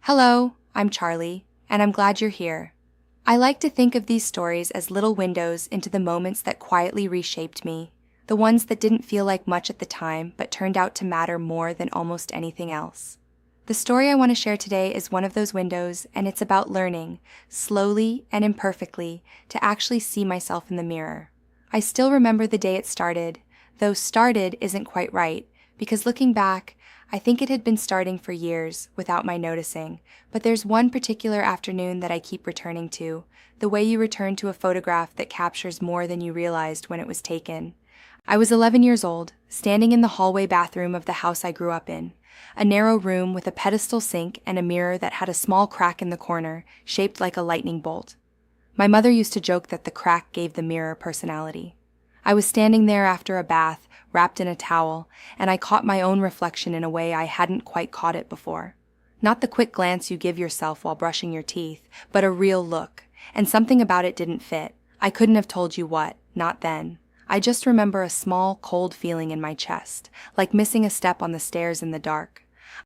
Hello, I'm Charlie, and I'm glad you're here. I like to think of these stories as little windows into the moments that quietly reshaped me, the ones that didn't feel like much at the time but turned out to matter more than almost anything else. The story I want to share today is one of those windows, and it's about learning, slowly and imperfectly, to actually see myself in the mirror. I still remember the day it started, though started isn't quite right, because looking back, I think it had been starting for years without my noticing, but there's one particular afternoon that I keep returning to, the way you return to a photograph that captures more than you realized when it was taken. I was 11 years old, standing in the hallway bathroom of the house I grew up in, a narrow room with a pedestal sink and a mirror that had a small crack in the corner, shaped like a lightning bolt. My mother used to joke that the crack gave the mirror personality. I was standing there after a bath, wrapped in a towel, and I caught my own reflection in a way I hadn't quite caught it before. Not the quick glance you give yourself while brushing your teeth, but a real look, and something about it didn't fit. I couldn't have told you what, not then. I just remember a small, cold feeling in my chest, like missing a step on the stairs in the dark.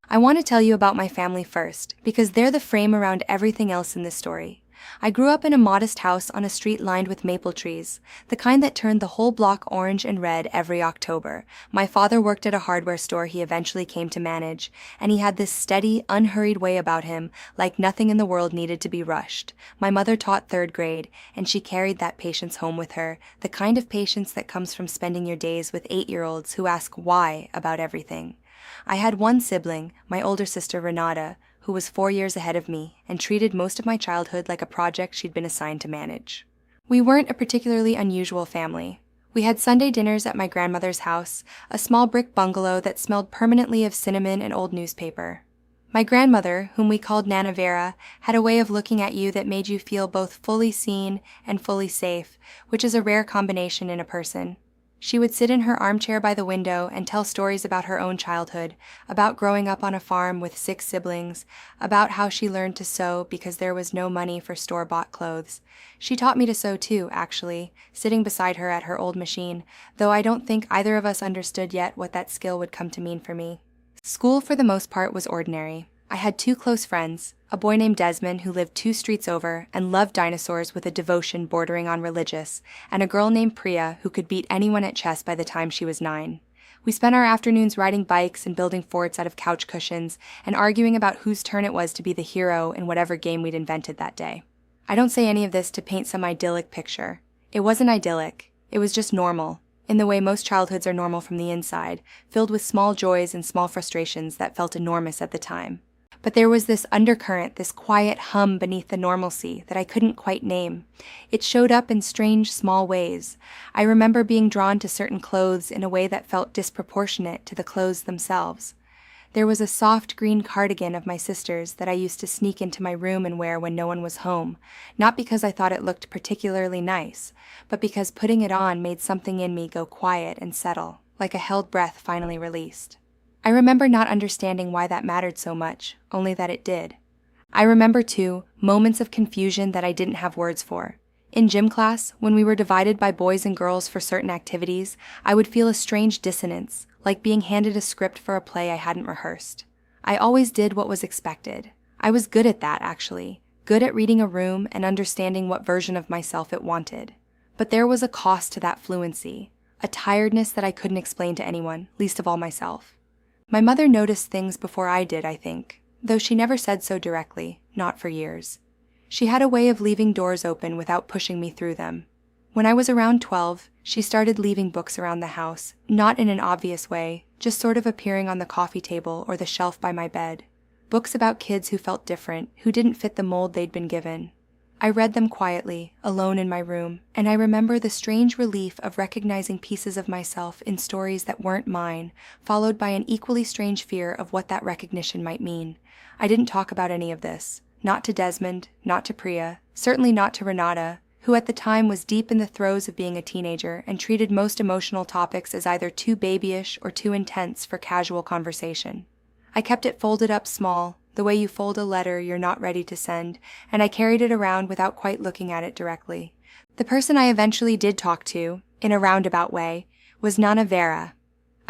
I want to tell you about my family first, because they're the frame around everything else in this story. I grew up in a modest house on a street lined with maple trees, the kind that turned the whole block orange and red every October. My father worked at a hardware store he eventually came to manage, and he had this steady, unhurried way about him, like nothing in the world needed to be rushed. My mother taught third grade, and she carried that patience home with her, the kind of patience that comes from spending your days with 8-year-olds who ask why about everything. I had one sibling, my older sister Renata, who was 4 years ahead of me and treated most of my childhood like a project she'd been assigned to manage. We weren't a particularly unusual family. We had Sunday dinners at my grandmother's house, a small brick bungalow that smelled permanently of cinnamon and old newspaper. My grandmother, whom we called Nana Vera, had a way of looking at you that made you feel both fully seen and fully safe, which is a rare combination in a person. She would sit in her armchair by the window and tell stories about her own childhood, about growing up on a farm with 6 siblings, about how she learned to sew because there was no money for store-bought clothes. She taught me to sew too, actually, sitting beside her at her old machine, though I don't think either of us understood yet what that skill would come to mean for me. School, for the most part, was ordinary. I had 2 close friends, a boy named Desmond who lived 2 streets over and loved dinosaurs with a devotion bordering on religious, and a girl named Priya who could beat anyone at chess by the time she was 9. We spent our afternoons riding bikes and building forts out of couch cushions and arguing about whose turn it was to be the hero in whatever game we'd invented that day. I don't say any of this to paint some idyllic picture. It wasn't idyllic. It was just normal, in the way most childhoods are normal from the inside, filled with small joys and small frustrations that felt enormous at the time. But there was this undercurrent, this quiet hum beneath the normalcy that I couldn't quite name. It showed up in strange, small ways. I remember being drawn to certain clothes in a way that felt disproportionate to the clothes themselves. There was a soft green cardigan of my sister's that I used to sneak into my room and wear when no one was home, not because I thought it looked particularly nice, but because putting it on made something in me go quiet and settle, like a held breath finally released. I remember not understanding why that mattered so much, only that it did. I remember, too, moments of confusion that I didn't have words for. In gym class, when we were divided by boys and girls for certain activities, I would feel a strange dissonance, like being handed a script for a play I hadn't rehearsed. I always did what was expected. I was good at that, actually, good at reading a room and understanding what version of myself it wanted. But there was a cost to that fluency, a tiredness that I couldn't explain to anyone, least of all myself. My mother noticed things before I did, I think, though she never said so directly, not for years. She had a way of leaving doors open without pushing me through them. When I was around 12, she started leaving books around the house, not in an obvious way, just sort of appearing on the coffee table or the shelf by my bed. Books about kids who felt different, who didn't fit the mold they'd been given. I read them quietly, alone in my room, and I remember the strange relief of recognizing pieces of myself in stories that weren't mine, followed by an equally strange fear of what that recognition might mean. I didn't talk about any of this. Not to Desmond, not to Priya, certainly not to Renata, who at the time was deep in the throes of being a teenager and treated most emotional topics as either too babyish or too intense for casual conversation. I kept it folded up small, the way you fold a letter you're not ready to send, and I carried it around without quite looking at it directly. The person I eventually did talk to, in a roundabout way, was Nana Vera.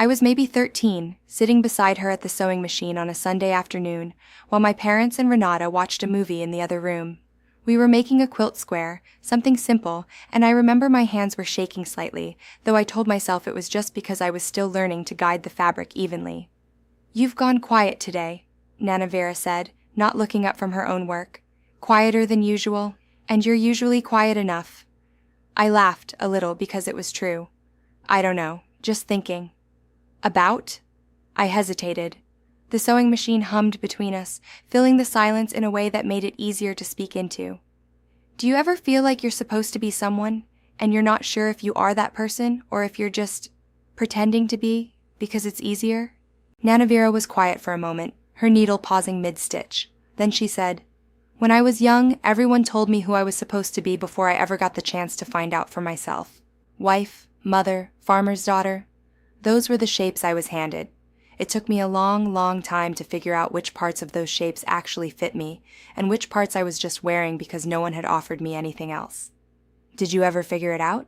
I was maybe 13, sitting beside her at the sewing machine on a Sunday afternoon, while my parents and Renata watched a movie in the other room. We were making a quilt square, something simple, and I remember my hands were shaking slightly, though I told myself it was just because I was still learning to guide the fabric evenly. "You've gone quiet today," Nana Vera said, not looking up from her own work. "Quieter than usual, and you're usually quiet enough." I laughed a little because it was true. "I don't know, just thinking." "About?" I hesitated. The sewing machine hummed between us, filling the silence in a way that made it easier to speak into. "Do you ever feel like you're supposed to be someone, and you're not sure if you are that person or if you're just pretending to be because it's easier?" Nana Vera was quiet for a moment, her needle pausing mid-stitch. Then she said, "When I was young, everyone told me who I was supposed to be before I ever got the chance to find out for myself. Wife, mother, farmer's daughter. Those were the shapes I was handed. It took me a long, long time to figure out which parts of those shapes actually fit me, and which parts I was just wearing because no one had offered me anything else." "Did you ever figure it out?"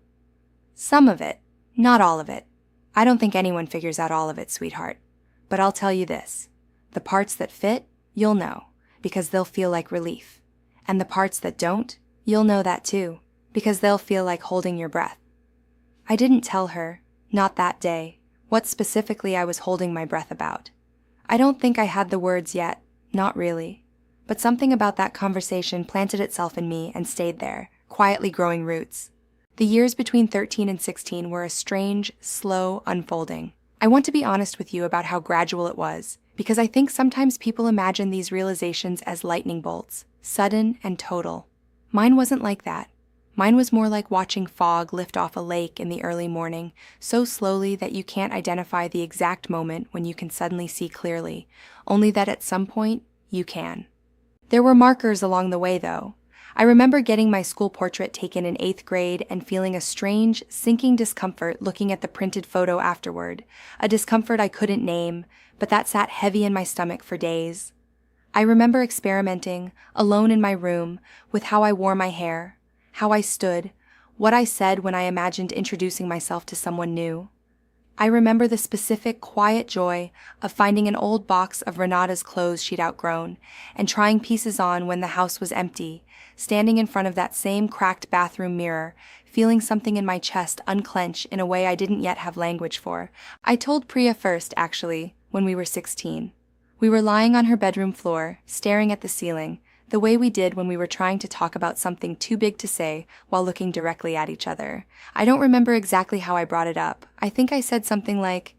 "Some of it, not all of it. I don't think anyone figures out all of it, sweetheart. But I'll tell you this. The parts that fit, you'll know, because they'll feel like relief. And the parts that don't, you'll know that too, because they'll feel like holding your breath." I didn't tell her, not that day, what specifically I was holding my breath about. I don't think I had the words yet, not really. But something about that conversation planted itself in me and stayed there, quietly growing roots. The years between 13 and 16 were a strange, slow unfolding. I want to be honest with you about how gradual it was, because I think sometimes people imagine these realizations as lightning bolts, sudden and total. Mine wasn't like that. Mine was more like watching fog lift off a lake in the early morning, so slowly that you can't identify the exact moment when you can suddenly see clearly, only that at some point, you can. There were markers along the way, though. I remember getting my school portrait taken in 8th grade and feeling a strange, sinking discomfort looking at the printed photo afterward, a discomfort I couldn't name, but that sat heavy in my stomach for days. I remember experimenting, alone in my room, with how I wore my hair, how I stood, what I said when I imagined introducing myself to someone new. I remember the specific, quiet joy of finding an old box of Renata's clothes she'd outgrown and trying pieces on when the house was empty, standing in front of that same cracked bathroom mirror, feeling something in my chest unclench in a way I didn't yet have language for. I told Priya first, actually, when we were 16. We were lying on her bedroom floor, staring at the ceiling, the way we did when we were trying to talk about something too big to say while looking directly at each other. I don't remember exactly how I brought it up. I think I said something like,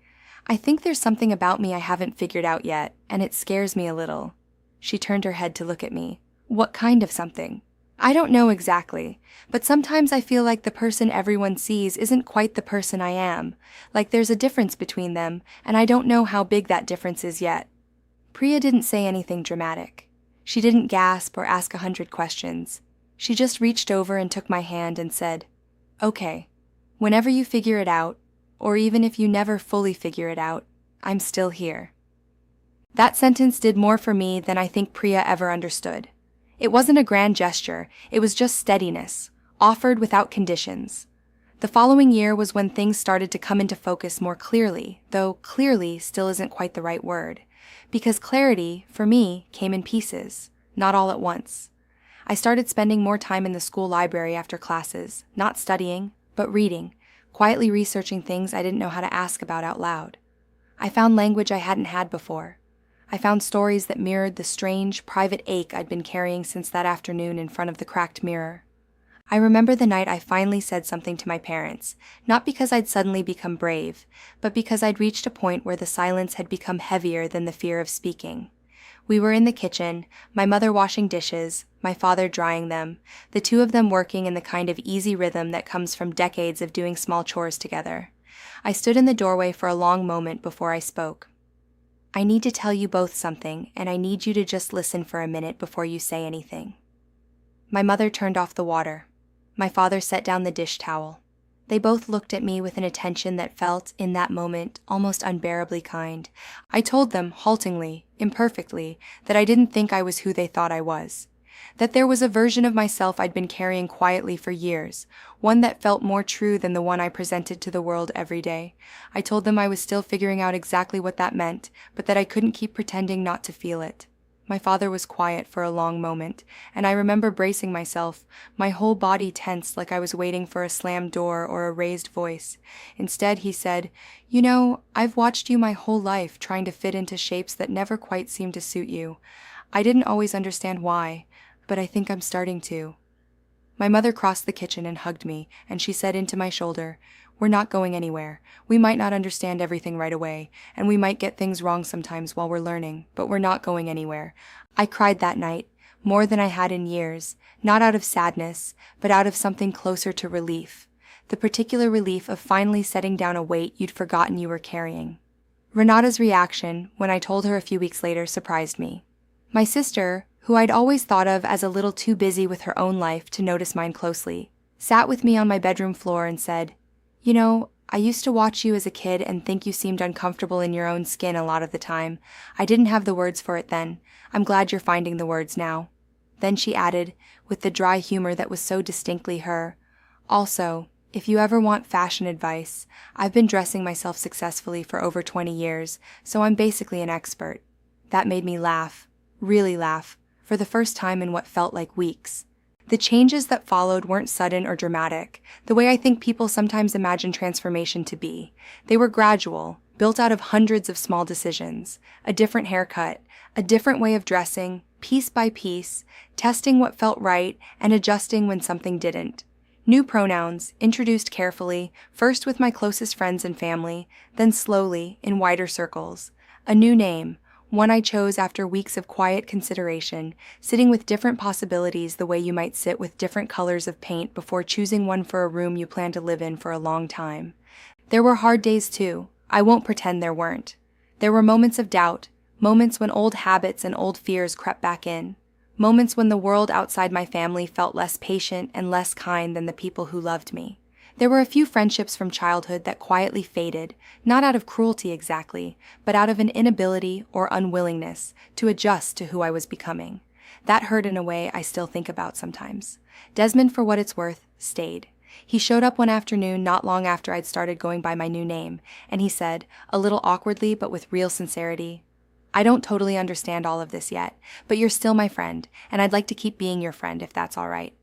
"I think there's something about me I haven't figured out yet, and it scares me a little." She turned her head to look at me. "What kind of something?" "I don't know exactly, but sometimes I feel like the person everyone sees isn't quite the person I am, like there's a difference between them, and I don't know how big that difference is yet." Priya didn't say anything dramatic. She didn't gasp or ask 100 questions. She just reached over and took my hand and said, "Okay, whenever you figure it out, or even if you never fully figure it out, I'm still here." That sentence did more for me than I think Priya ever understood. It wasn't a grand gesture, it was just steadiness, offered without conditions. The following year was when things started to come into focus more clearly, though clearly still isn't quite the right word. Because clarity, for me, came in pieces, not all at once. I started spending more time in the school library after classes, not studying, but reading, quietly researching things I didn't know how to ask about out loud. I found language I hadn't had before. I found stories that mirrored the strange, private ache I'd been carrying since that afternoon in front of the cracked mirror. I remember the night I finally said something to my parents, not because I'd suddenly become brave, but because I'd reached a point where the silence had become heavier than the fear of speaking. We were in the kitchen, my mother washing dishes, my father drying them, the two of them working in the kind of easy rhythm that comes from decades of doing small chores together. I stood in the doorway for a long moment before I spoke. "I need to tell you both something, and I need you to just listen for a minute before you say anything." My mother turned off the water. My father set down the dish towel. They both looked at me with an attention that felt, in that moment, almost unbearably kind. I told them, haltingly, imperfectly, that I didn't think I was who they thought I was. that there was a version of myself I'd been carrying quietly for years, one that felt more true than the one I presented to the world every day. I told them I was still figuring out exactly what that meant, but that I couldn't keep pretending not to feel it. My father was quiet for a long moment, and I remember bracing myself, my whole body tense like I was waiting for a slammed door or a raised voice. Instead, he said, "You know, I've watched you my whole life trying to fit into shapes that never quite seemed to suit you. I didn't always understand why, but I think I'm starting to." My mother crossed the kitchen and hugged me, and she said into my shoulder, "We're not going anywhere. We might not understand everything right away, and we might get things wrong sometimes while we're learning, but we're not going anywhere." I cried that night, more than I had in years, not out of sadness, but out of something closer to relief. The particular relief of finally setting down a weight you'd forgotten you were carrying. Renata's reaction, when I told her a few weeks later, surprised me. My sister, who I'd always thought of as a little too busy with her own life to notice mine closely, sat with me on my bedroom floor and said, "You know, I used to watch you as a kid and think you seemed uncomfortable in your own skin a lot of the time. I didn't have the words for it then. I'm glad you're finding the words now." Then she added, with the dry humor that was so distinctly her, "Also, if you ever want fashion advice, I've been dressing myself successfully for over 20 years, so I'm basically an expert." That made me laugh, really laugh, for the first time in what felt like weeks. The changes that followed weren't sudden or dramatic, the way I think people sometimes imagine transformation to be. They were gradual, built out of hundreds of small decisions, a different haircut, a different way of dressing, piece by piece, testing what felt right and adjusting when something didn't. New pronouns, introduced carefully, first with my closest friends and family, then slowly, in wider circles. A new name, one I chose after weeks of quiet consideration, sitting with different possibilities the way you might sit with different colors of paint before choosing one for a room you plan to live in for a long time. There were hard days too. I won't pretend there weren't. There were moments of doubt, moments when old habits and old fears crept back in, moments when the world outside my family felt less patient and less kind than the people who loved me. There were a few friendships from childhood that quietly faded, not out of cruelty exactly, but out of an inability or unwillingness to adjust to who I was becoming. That hurt in a way I still think about sometimes. Desmond, for what it's worth, stayed. He showed up one afternoon not long after I'd started going by my new name, and he said, a little awkwardly but with real sincerity, "I don't totally understand all of this yet, but you're still my friend, and I'd like to keep being your friend if that's all right."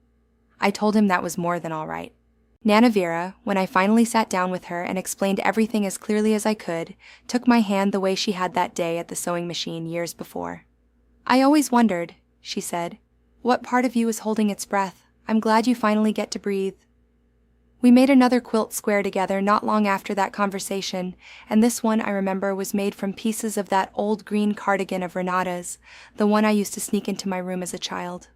I told him that was more than all right. Nana Vera, when I finally sat down with her and explained everything as clearly as I could, took my hand the way she had that day at the sewing machine years before. "I always wondered," she said, "what part of you is holding its breath. I'm glad you finally get to breathe." We made another quilt square together not long after that conversation, and this one, I remember, was made from pieces of that old green cardigan of Renata's, the one I used to sneak into my room as a child.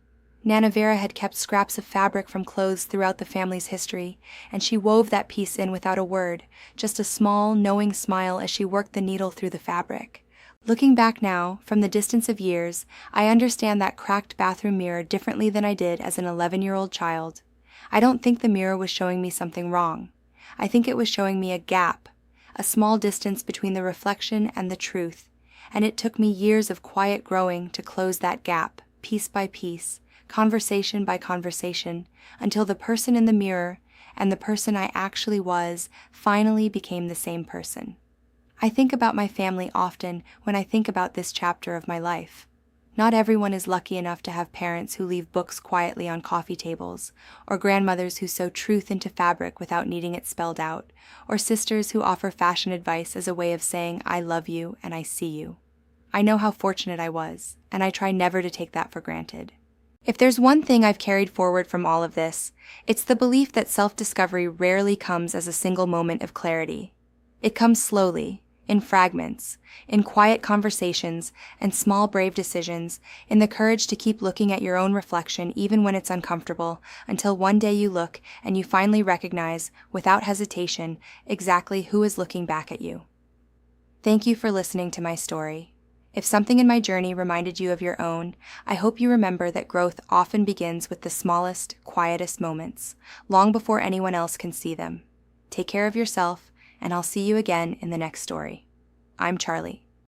Nana Vera had kept scraps of fabric from clothes throughout the family's history, and she wove that piece in without a word, just a small, knowing smile as she worked the needle through the fabric. Looking back now, from the distance of years, I understand that cracked bathroom mirror differently than I did as an 11-year-old child. I don't think the mirror was showing me something wrong. I think it was showing me a gap, a small distance between the reflection and the truth, and it took me years of quiet growing to close that gap, piece by piece, conversation by conversation, until the person in the mirror and the person I actually was finally became the same person. I think about my family often when I think about this chapter of my life. Not everyone is lucky enough to have parents who leave books quietly on coffee tables, or grandmothers who sew truth into fabric without needing it spelled out, or sisters who offer fashion advice as a way of saying I love you and I see you. I know how fortunate I was, and I try never to take that for granted. If there's one thing I've carried forward from all of this, it's the belief that self-discovery rarely comes as a single moment of clarity. It comes slowly, in fragments, in quiet conversations and small brave decisions, in the courage to keep looking at your own reflection even when it's uncomfortable, until one day you look and you finally recognize, without hesitation, exactly who is looking back at you. Thank you for listening to my story. If something in my journey reminded you of your own, I hope you remember that growth often begins with the smallest, quietest moments, long before anyone else can see them. Take care of yourself, and I'll see you again in the next story. I'm Charlie.